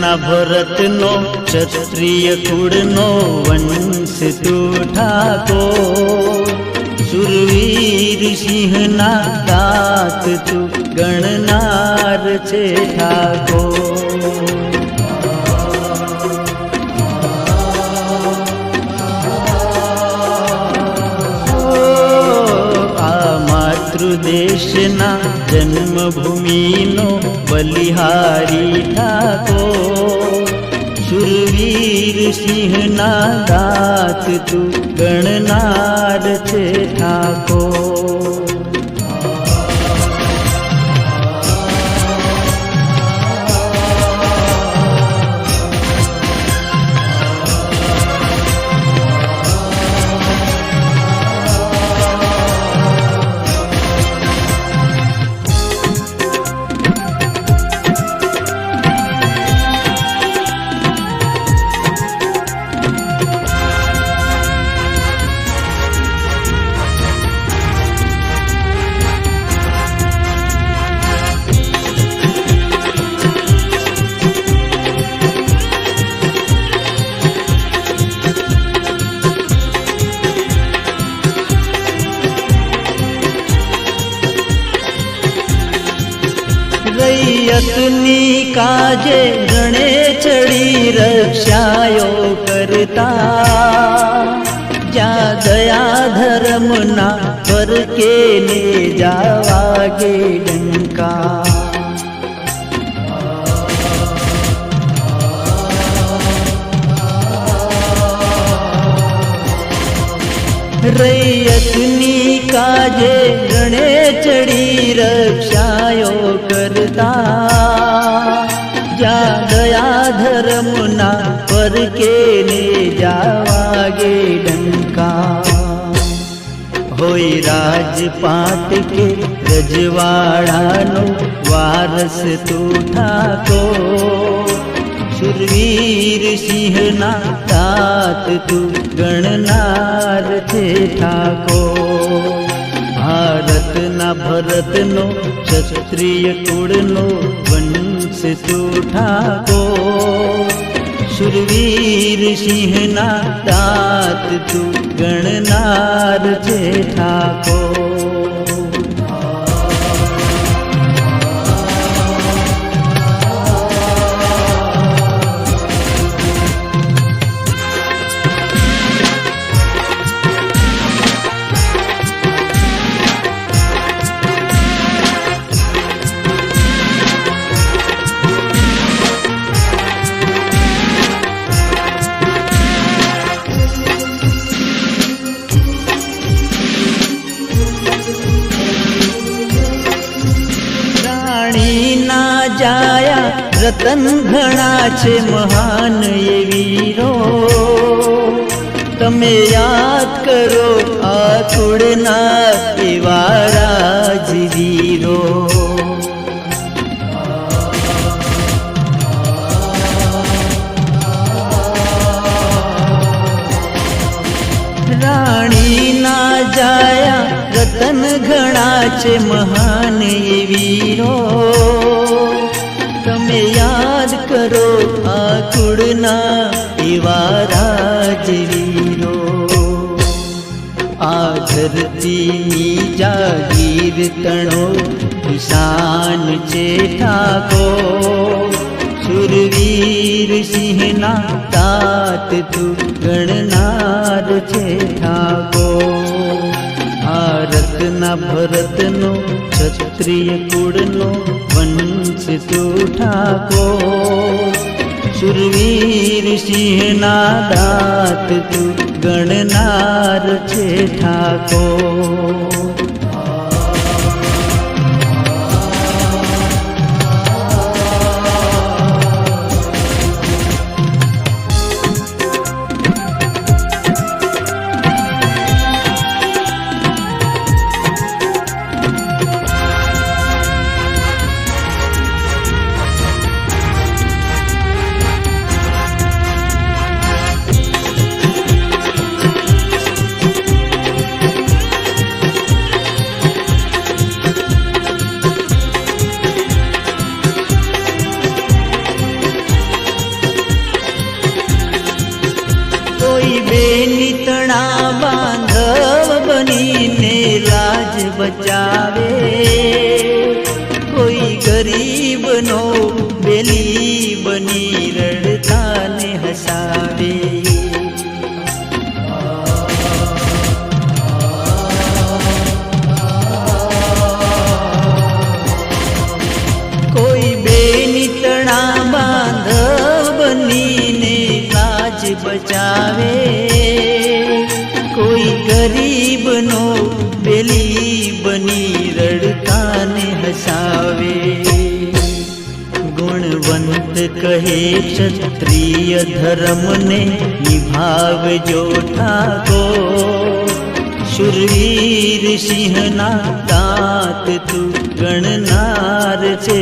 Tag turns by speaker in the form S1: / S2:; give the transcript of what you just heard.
S1: ના ભરતનો ક્ષત્રિય કુળનો વંશ તું ઠાકોર, શુરવીર સિંહના તાત તું ગણનાર છે ઠાકોર. દેશના જન્મભૂમિનો બલિહારી ઠાકોર, શુરવીર સિંહના દાત તું ગણનાર છે ઠાકોર. રૈયતની કાજે રણે ચડી રક્ષાયો કરતા, જ્યાં દયા ધર્મના ફરકે ને જાવાગે ડંકા. રૈયતની કાજે રણે ચડી રક્ષાયો કરતા, જ્યાં દયા ધર્મના ફરકે ને જાવાગે ડંકા. હોય રાજપાટ કે રજવાડાનો વારસ તું ઠાકોર, શુરવીર સિંહના તાત તું ગણનાર છે ઠાકોર. ભારતના ભરતનો ક્ષત્રિય કુળનો વંશ તું ઠાકોર, શુરવીર સિંહના તાત તું ગણનાર છે ઠાકોર. જાયા રતન ઘણા છે મહાન એ વીરો, તમે યાદ કરો આ કુળના એવા રાજવીરો. રાણીના જાયા રતન ઘણા છે મહાન એ વીરો, તમે યાદ કરો આ કુળના એવા રાજવીરો. આ ધરતીની જાગીર તણો કિસાન છે ઠાકોર, શુરવીર સિંહના તાત તું ગણનાર છે ઠાકોર. ભારતના ભરતનો ક્ષત્રિય કુળનો વંશ તું ઠાકોર, શુરવીર સિંહના દાત તું ગણનાર છે ઠાકોર. તણા બાંધવ બનીને લાજ બચાવે, કોઈ ગરીબનો બેલી બની રડતાને હસાવે. કોઈ બેની તણા બાંધવ બનીને લાજ બચાવે, કોઈ ગરીબનો બેલી બની રડતાને હસાવે. ગુણવંત કહે ક્ષત્રિય ધર્મને નિભાવજો ઠાકોર, શૂરવીર સિંહના દાંત તું ગણનાર છે.